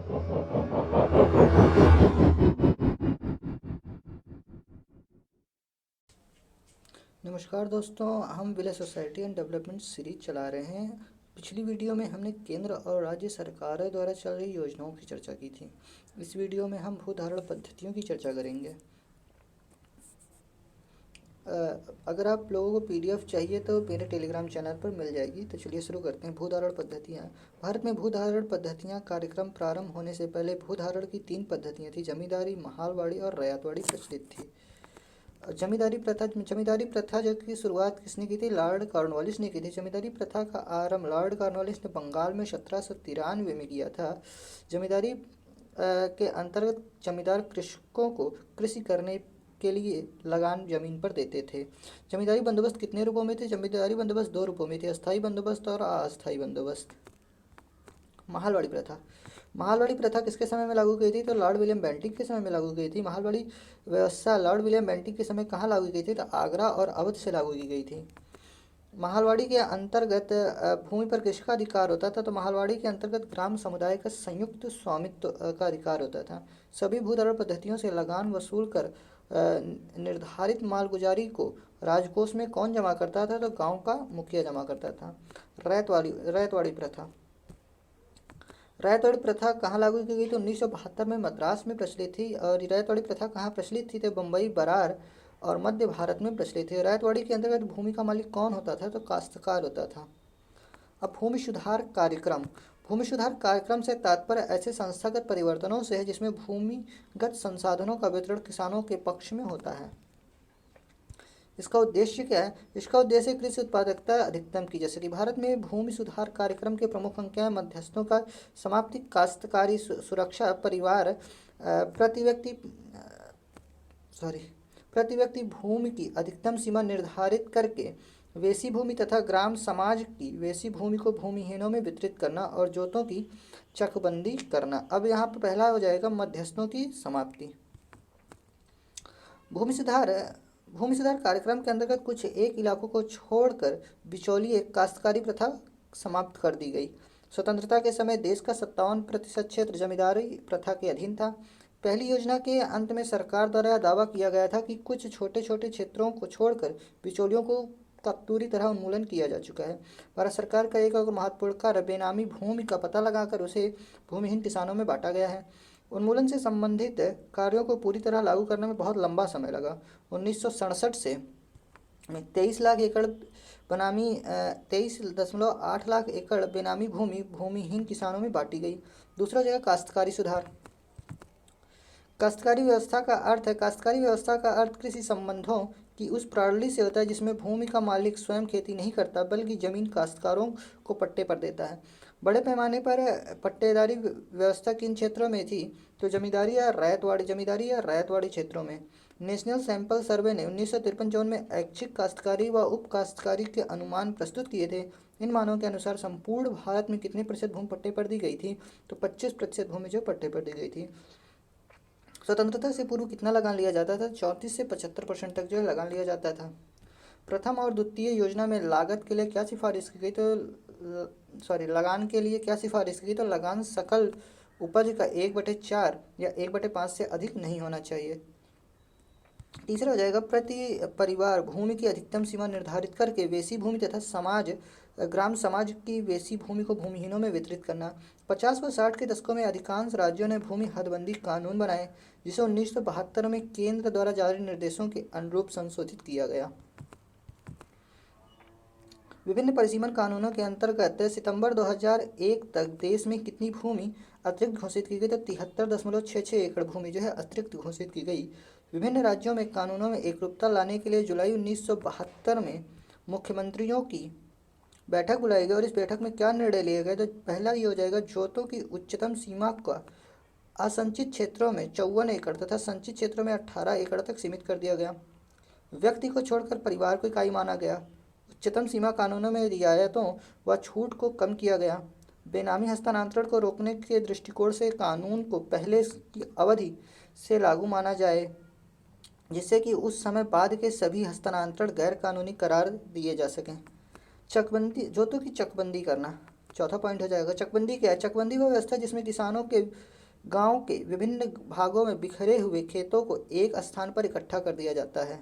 नमस्कार दोस्तों, हम village society and development series चला रहे हैं। पिछली वीडियो में हमने केंद्र और राज्य सरकारों द्वारा चल रही योजनाओं की चर्चा की थी। इस वीडियो में हम भूधारण पद्धतियों की चर्चा करेंगे। अगर आप लोगों को पीडीएफ चाहिए तो मेरे टेलीग्राम चैनल पर मिल जाएगी। तो चलिए शुरू करते हैं। भूधारण पद्धतियाँ। भारत में भूधारण पद्धतियाँ कार्यक्रम प्रारंभ होने से पहले भूधारण की 3 पद्धतियाँ थी: जमींदारी, महालवाड़ी और रैयतवाड़ी प्रचलित थी। जमींदारी प्रथा जो की शुरुआत किसने की थी? लॉर्ड कॉर्नवालिस ने की थी। जमींदारी प्रथा का आरंभ लॉर्ड कॉर्नवालिस ने बंगाल में 1793 में किया था। जमींदारी के अंतर्गत जमींदार कृषकों को कृषि करने के लिए लगान जमीन पर देते थे। जमींदारी बंदोबस्त कितने रूपों में थे? जमींदारी बंदोबस्त 2 रूपों में थे: अस्थायी बंदोबस्त और अस्थायी बंदोबस्त। महालवाड़ी प्रथा। महालवाड़ी प्रथा किसके समय में लागू की थी? तो लॉर्ड विलियम बेंटिक के समय में लागू की थी। महालवाड़ी व्यवस्था लॉर्ड विलियम बेंटिक के समय कहाँ लागू की थी? तो आगरा और अवध से लागू की गई थी। महालवाड़ी के अंतर्गत भूमि पर किसका अधिकार होता था? तो महालवाड़ी के अंतर्गत ग्राम समुदाय का संयुक्त स्वामित्व का अधिकार होता था। सभी भूधारण पद्धतियों से लगान वसूल कर निर्धारित मालगुजारी को राजकोष में कौन जमा करता था? तो गांव का मुखिया जमा करता था। रैयतवाड़ी प्रथा। रैयतवाड़ी प्रथा कहाँ लागू की गई? तो 1972 में मद्रास में प्रचलित थी। और रैयतवाड़ी प्रथा कहाँ प्रचलित थी? तो बम्बई, बरार और मध्य भारत में प्रचलित थी। रैयतवाड़ी के अंतर्गत भूमि का मालिक कौन होता था? तो काश्तकार होता था। अब भूमि सुधार कार्यक्रम। भूमि सुधार कार्यक्रम से तात्पर्य ऐसे संस्थागत परिवर्तनों से है जिसमें भूमिगत संसाधनों का वितरण किसानों के पक्ष में होता है। इसका उद्देश्य क्या है? इसका उद्देश्य कृषि उत्पादकता अधिकतम की जा सके। भारत में भूमि सुधार कार्यक्रम के प्रमुख अंक हैं: मध्यस्थों का समाप्ति, काश्तकारी सुरक्षा, परिवार प्रति व्यक्ति प्रति व्यक्ति भूमि की अधिकतम सीमा निर्धारित करके वेसी भूमि तथा ग्राम समाज की वेसी भूमि को भूमिहीनों में वितरित करना और जोतों की चकबंदी करना। अब यहाँ पर पहला हो जाएगा मध्यस्थों की समाप्ति। भूमि सुधार भूमि सुधार कार्यक्रम के अंतर्गत कुछ एक इलाकों को छोड़कर बिचौलिए काश्तकारी प्रथा समाप्त कर दी गई। स्वतंत्रता के समय देश का 57% क्षेत्र जमींदारी प्रथा के अधीन था। पहली योजना के अंत में सरकार द्वारा दावा किया गया था कि कुछ छोटे छोटे क्षेत्रों को छोड़कर बिचौलियों को का पूरी तरह उन्मूलन किया जा चुका है। भारत सरकार का एक और महत्वपूर्ण कार्य बेनामी भूमि का पता लगाकर उसे भूमिहीन किसानों में बांटा गया है। उन्मूलन से संबंधित कार्यों को पूरी तरह लागू करने में बहुत लंबा समय लगा। 1967 से 23.8 लाख एकड़ बेनामी भूमि भूमिहीन किसानों में बांटी गई। दूसरा जगह काश्तकारी सुधार। काश्तकारी व्यवस्था का अर्थ कृषि संबंधों की उस प्रणाली से होता है जिसमें भूमि का मालिक स्वयं खेती नहीं करता बल्कि जमीन काश्तकारों को पट्टे पर देता है। बड़े पैमाने पर पट्टेदारी व्यवस्था किन क्षेत्रों में थी? तो जमींदारी या रैयतवाड़ी क्षेत्रों में। नेशनल सैंपल सर्वे ने 1953 में ऐच्छिक काश्तकारी व उप काश्तकारी के अनुमान प्रस्तुत किए थे। इन मानों के अनुसार संपूर्ण भारत में कितने प्रतिशत भूमि पट्टे पर दी गई थी? तो 25% भूमि जो पट्टे पर दी गई थी। स्वतंत्रता से पूर्व कितना लगान लिया जाता था? 34 से 75% तक जो है लगान लिया जाता था। प्रथम और द्वितीय योजना में लागत के लिए क्या सिफारिश की गई? तो लगान के लिए क्या सिफारिश की गई? तो लगान सकल उपज का 1/4 या 1/5 से अधिक नहीं होना चाहिए। तीसरा हो जाएगा प्रति परिवार भूमि की अधिकतम सीमा निर्धारित करके वेसी भूमि तथा ग्राम समाज की वेसी भूमि को भूमिहीनों में वितरित करना। 50 व 60 के दशकों में अधिकांश राज्यों ने भूमि हदबंदी कानून बनाए जिसे 1972 में केंद्र द्वारा जारी निर्देशों के अनुरूप संशोधित किया गया। विभिन्न परिसीमन कानूनों के अंतर्गत सितंबर 2001 तक देश में कितनी भूमि अतिरिक्त घोषित की गई? तो 73.66 एकड़ भूमि जो है अतिरिक्त घोषित की गई। विभिन्न राज्यों में कानूनों में एकरूपता लाने के लिए जुलाई 1972 में मुख्यमंत्रियों की बैठक बुलाई गई और इस बैठक में क्या निर्णय लिए गए? तो पहला ये हो जाएगा जोतों की उच्चतम सीमा का असंचित क्षेत्रों में 54 एकड़ तथा संचित क्षेत्रों में 18 एकड़ तक सीमित कर दिया गया। व्यक्ति को छोड़कर परिवार को इकाई माना गया। उच्चतम सीमा कानूनों में रियायतों व छूट को कम किया गया। बेनामी हस्तांतरण को रोकने के दृष्टिकोण से कानून को पहले की अवधि से लागू माना जाए जिससे कि उस समय बाद के सभी हस्तांतरण गैर कानूनी करार दिए जा सकें। जोतों की चकबंदी करना। चौथा पॉइंट हो जाएगा चकबंदी क्या है। चकबंदी वह व्यवस्था जिसमें किसानों के गांव के विभिन्न भागों में बिखरे हुए खेतों को एक स्थान पर इकट्ठा कर दिया जाता है।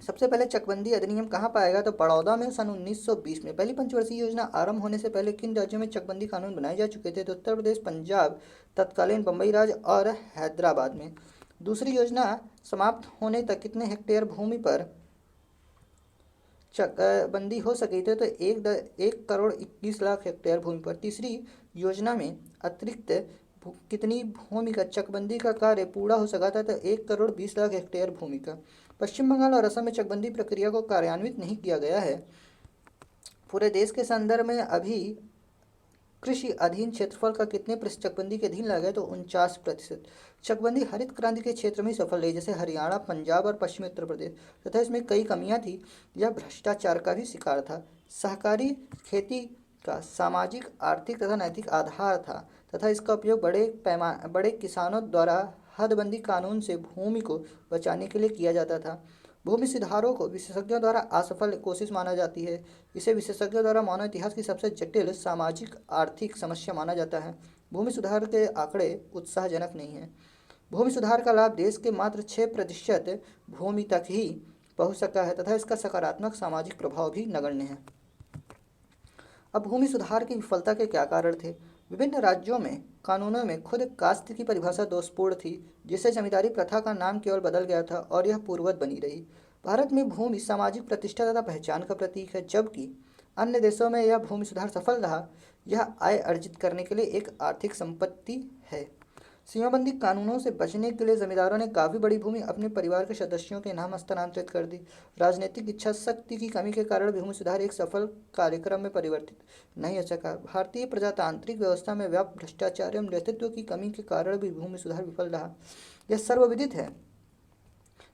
सबसे पहले चकबंदी अधिनियम कहाँ पाया गया, तो बड़ौदा में सन 1920 में। पहली पंचवर्षीय योजना आरंभ होने से पहले किन राज्यों में चकबंदी कानून बनाए जा चुके थे, तो उत्तर प्रदेश, पंजाब, तत्कालीन बम्बई राज्य और हैदराबाद में। दूसरी योजना समाप्त होने तक कितने हेक्टेयर भूमि पर चकबंदी हो सकी थी, तो 1 करोड़ 21 लाख हेक्टेयर भूमि पर। तीसरी योजना में अतिरिक्त कितनी भूमि का चकबंदी का कार्य पूरा हो सका था, तो 1 करोड़ 20 लाख हेक्टेयर भूमि का। पश्चिम बंगाल और असम में चकबंदी प्रक्रिया को कार्यान्वित नहीं किया गया है। पूरे देश के संदर्भ में अभी कृषि अधीन क्षेत्रफल का कितने प्रतिशत चकबंदी के अधीन लाया गया, तो 49%। चकबंदी हरित क्रांति के क्षेत्र में सफल रही, जैसे हरियाणा, पंजाब और पश्चिमी उत्तर प्रदेश, तथा इसमें कई कमियां थी। यह भ्रष्टाचार का भी शिकार था। सहकारी खेती का सामाजिक, आर्थिक तथा नैतिक आधार था तथा इसका उपयोग बड़े किसानों द्वारा हदबंदी कानून से भूमि को बचाने के लिए किया जाता था। भूमि सुधारों को विशेषज्ञों द्वारा असफल कोशिश माना जाती है। इसे विशेषज्ञों द्वारा मानव इतिहास की सबसे जटिल सामाजिक आर्थिक समस्या माना जाता है। भूमि सुधार के आंकड़े उत्साहजनक नहीं हैं। भूमि सुधार का लाभ देश के मात्र 6% भूमि तक ही पहुंच सका है तथा इसका सकारात्मक सामाजिक प्रभाव भी नगण्य है। अब भूमि सुधार की विफलता के क्या कारण थे। विभिन्न राज्यों में कानूनों में खुद कास्ट की परिभाषा दोषपूर्ण थी, जिससे जमींदारी प्रथा का नाम केवल बदल गया था और यह पूर्ववत बनी रही। भारत में भूमि सामाजिक प्रतिष्ठा तथा पहचान का प्रतीक है, जबकि अन्य देशों में यह भूमि सुधार सफल रहा। यह आय अर्जित करने के लिए एक आर्थिक संपत्ति है। सीमाबंदी कानूनों से बचने के लिए जमींदारों ने काफ़ी बड़ी भूमि अपने परिवार के सदस्यों के नाम हस्तांतरित कर दी। राजनीतिक इच्छा शक्ति की कमी के कारण भूमि सुधार एक सफल कार्यक्रम में परिवर्तित नहीं हो सका। भारतीय प्रजातांत्रिक व्यवस्था में व्याप्त भ्रष्टाचार एवं नेतृत्व की कमी के कारण भी भूमि सुधार विफल रहा। यह सर्वविदित है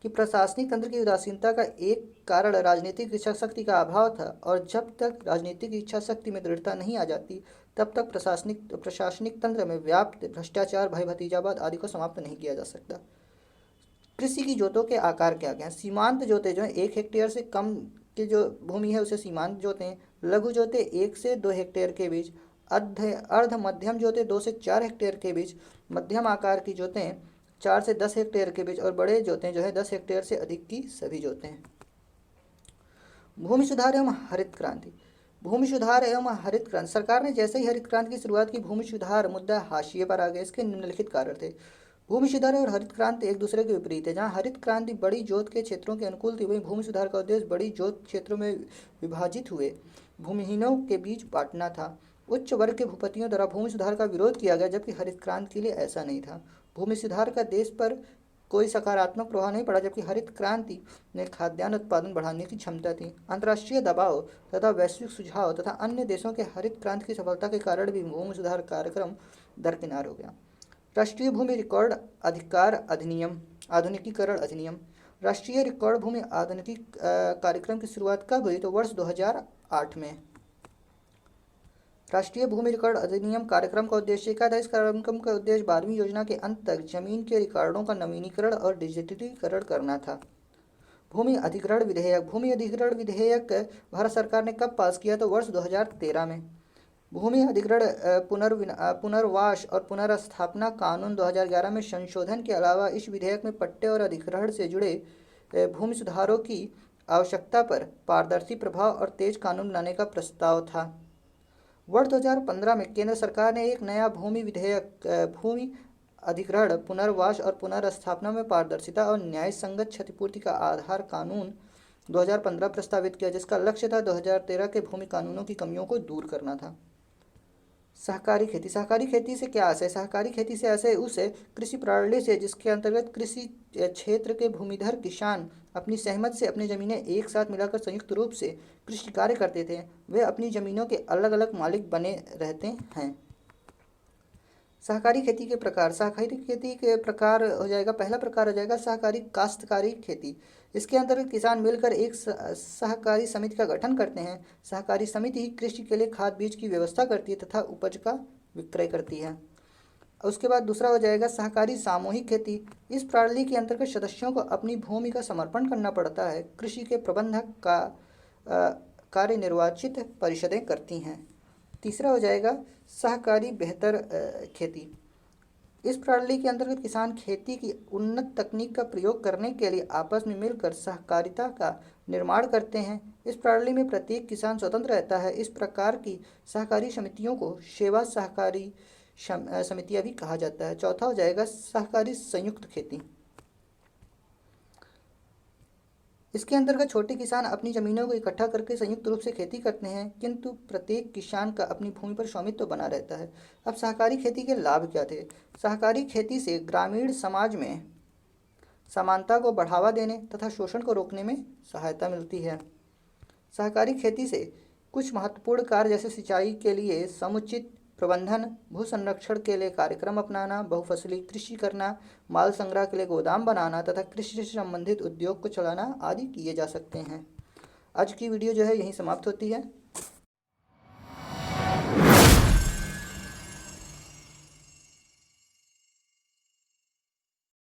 कि प्रशासनिक तंत्र की उदासीनता का एक कारण राजनीतिक इच्छा शक्ति का अभाव था, और जब तक राजनीतिक इच्छा शक्ति में दृढ़ता नहीं आ जाती तब तक प्रशासनिक तंत्र में व्याप्त भ्रष्टाचार, भय भतीजावाद आदि को समाप्त नहीं किया जा सकता। कृषि की जोतों के आकार क्या क्या हैं। सीमांत जोते जो है 1 हेक्टेयर से कम की जो भूमि है उसे सीमांत जोते हैं। लघु जोते 1 से 2 हेक्टेयर के बीच। अर्ध मध्यम जोते 2 से 4 हेक्टेयर के बीच। मध्यम आकार की जोतें 4 से 10 हेक्टेयर के बीच, और बड़े जोतें जो है 10 हेक्टेयर से अधिक की सभी जोतें हैं। भूमि सुधार एवं हरित क्रांति। भूमि सुधार एवं हरित क्रांति। सरकार ने जैसे ही हरित क्रांति की शुरुआत की, भूमि सुधार मुद्दा हाशिए पर आ गया। इसके निम्नलिखित कारण थे। भूमि सुधार और हरित क्रांति एक दूसरे के विपरीत है। जहाँ हरित क्रांति बड़ी जोत के क्षेत्रों के अनुकूल थी, वहीं भूमि सुधार का उद्देश्य बड़ी जोत क्षेत्रों में विभाजित हुए भूमिहीनों के बीच बांटना था। उच्च वर्ग के भूपतियों द्वारा भूमि सुधार का विरोध किया गया, जबकि हरित क्रांति के लिए ऐसा नहीं था। भूमि सुधार का देश पर कोई सकारात्मक प्रभाव नहीं पड़ा, जबकि हरित क्रांति ने खाद्यान्न उत्पादन बढ़ाने की क्षमता थी। अंतर्राष्ट्रीय दबाव तथा वैश्विक सुझाव तथा अन्य देशों के हरित क्रांति की सफलता के कारण भी भूमि सुधार कार्यक्रम दरकिनार हो गया। राष्ट्रीय भूमि रिकॉर्ड अधिकार अधिनियम, आधुनिकीकरण अधिनियम। राष्ट्रीय रिकॉर्ड भूमि आधुनिकी कार्यक्रम की शुरुआत कब हुई, तो वर्ष 2008 में। राष्ट्रीय भूमि रिकॉर्ड अधिनियम कार्यक्रम का उद्देश्य क्या था। इस कार्यक्रम का उद्देश्य 12वीं योजना के अंत तक जमीन के रिकॉर्डों का नवीनीकरण और डिजिटलीकरण करना था। भूमि अधिग्रहण विधेयक। भूमि अधिग्रहण विधेयक भारत सरकार ने कब पास किया, तो वर्ष 2013 में। भूमि अधिग्रहण, पुनर्वास और पुनर्स्थापना कानून 2011 में संशोधन के अलावा इस विधेयक में पट्टे और अधिग्रहण से जुड़े भूमि सुधारों की आवश्यकता पर पारदर्शी, प्रभाव और तेज कानून बनाने का प्रस्ताव था। वर्ष 2015 में केंद्र सरकार ने एक नया भूमि विधेयक भूमि अधिग्रहण, पुनर्वास और पुनर्स्थापना में पारदर्शिता और न्याय संगत क्षतिपूर्ति का आधार कानून 2015 प्रस्तावित किया, जिसका लक्ष्य था 2013 के भूमि कानूनों की कमियों को दूर करना था। सहकारी खेती। सहकारी खेती से क्या आशय। सहकारी खेती से आशय उस कृषि प्रणाली से जिसके अंतर्गत कृषि क्षेत्र के भूमिधर किसान अपनी सहमति से अपनी ज़मीनें एक साथ मिलाकर संयुक्त रूप से कृषि कार्य करते थे। वे अपनी ज़मीनों के अलग अलग मालिक बने रहते हैं। सहकारी खेती के प्रकार। सहकारी खेती के प्रकार हो जाएगा, पहला प्रकार हो जाएगा सहकारी काश्तकारी खेती। इसके अंतर्गत किसान मिलकर एक सहकारी समिति का गठन करते हैं। सहकारी समिति ही कृषि के लिए खाद बीज की व्यवस्था करती है तथा उपज का विक्रय करती है। उसके बाद दूसरा हो जाएगा सहकारी सामूहिक खेती। इस प्रणाली के अंतर्गत सदस्यों को अपनी भूमि का समर्पण करना पड़ता है। कृषि के प्रबंधक कार्य निर्वाचित परिषदें करती हैं। तीसरा हो जाएगा सहकारी बेहतर खेती। इस प्रणाली के अंतर्गत किसान खेती की उन्नत तकनीक का प्रयोग करने के लिए आपस में मिलकर सहकारिता का निर्माण करते हैं। इस प्रणाली में प्रत्येक किसान स्वतंत्र रहता है। इस प्रकार की सहकारी समितियों को सेवा सहकारी समितियां भी कहा जाता है। चौथा हो जाएगा सहकारी संयुक्त खेती। इसके अंतर्गत छोटे किसान अपनी जमीनों को इकट्ठा करके संयुक्त रूप से खेती करते हैं, किंतु प्रत्येक किसान का अपनी भूमि पर स्वामित्व तो बना रहता है। अब सहकारी खेती के लाभ क्या थे? सहकारी खेती से ग्रामीण समाज में समानता को बढ़ावा देने तथा शोषण को रोकने में सहायता मिलती है। सहकारी खेती से कुछ महत्वपूर्ण कार्य जैसे सिंचाई के लिए समुचित प्रबंधन, भू संरक्षण के लिए कार्यक्रम अपनाना, बहुफसली कृषि करना, माल संग्रह के लिए गोदाम बनाना तथा कृषि से संबंधित उद्योग को चलाना आदि किए जा सकते हैं। आज की वीडियो जो है यहीं समाप्त होती है।